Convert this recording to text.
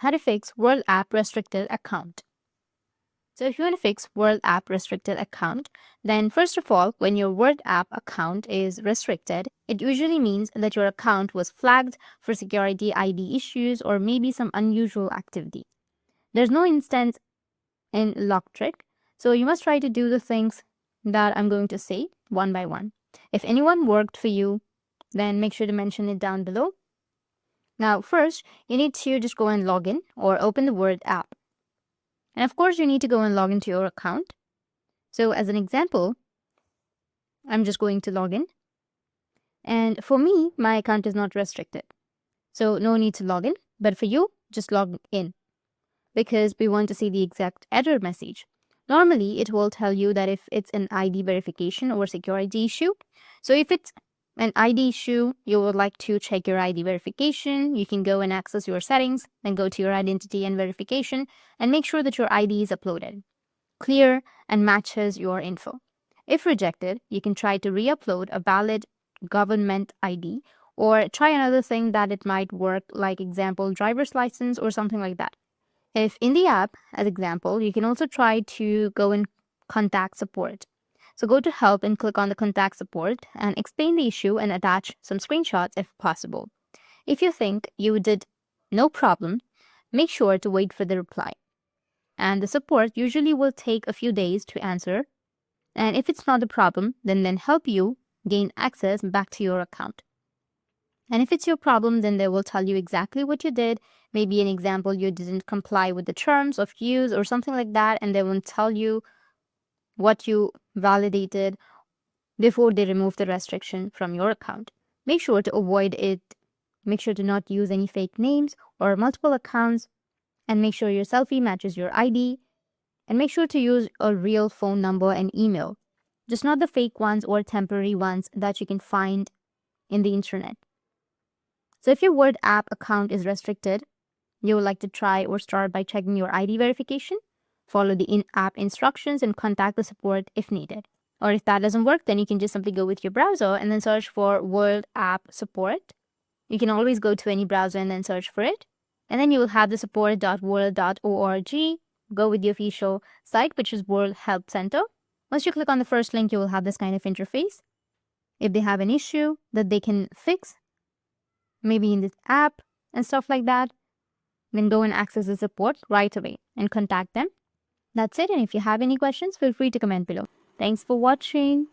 how to fix World App Restricted Account. So if you want to fix World App Restricted Account, then first of all, when your World App account is restricted, it usually means that your account was flagged for security ID issues or maybe some unusual activity. There's no instance in Locktrick, so you must try to do the things that I'm going to say one by one. If anyone worked for you, then make sure to mention it down below. Now, first, you need to just go and log in or open the Word app. And of course, you need to go and log into your account. So as an example, I'm just going to log in. And for me, my account is not restricted. So no need to log in. But for you, just log in because we want to see the exact error message. Normally, it will tell you that if it's an ID verification or security issue. So if it's an ID issue, you would like to check your ID verification, you can go and access your settings, then go to your identity and verification and make sure that your ID is uploaded, clear, and matches your info. If rejected, you can try to re-upload a valid government ID or try another thing that it might work, like example, driver's license or something like that. If in the app, as example, you can also try to go and contact support. So go to help and click on the contact support and explain the issue and attach some screenshots if possible. If you think you did no problem, make sure to wait for the reply. And the support usually will take a few days to answer. And if it's not a problem, then help you gain access back to your account. And if it's your problem, then they will tell you exactly what you did. Maybe an example, you didn't comply with the terms of use or something like that, and they won't tell you what you validated before they remove the restriction from your account. Make sure to avoid it. Make sure to not use any fake names or multiple accounts, and make sure your selfie matches your ID, and make sure to use a real phone number and email, just not the fake ones or temporary ones that you can find in the internet. So if your Word app account is restricted, you would like to try or start by checking your ID verification, follow the in-app instructions, and contact the support if needed. Or if that doesn't work, then you can just simply go with your browser and then search for World App Support. You can always go to any browser and then search for it. And then you will have the support.world.org. Go with the official site, which is World Help Center. Once you click on the first link, you will have this kind of interface. If they have an issue that they can fix, maybe in this app and stuff like that, then go and access the support right away and contact them. That's it. And if you have any questions, feel free to comment below. Thanks for watching.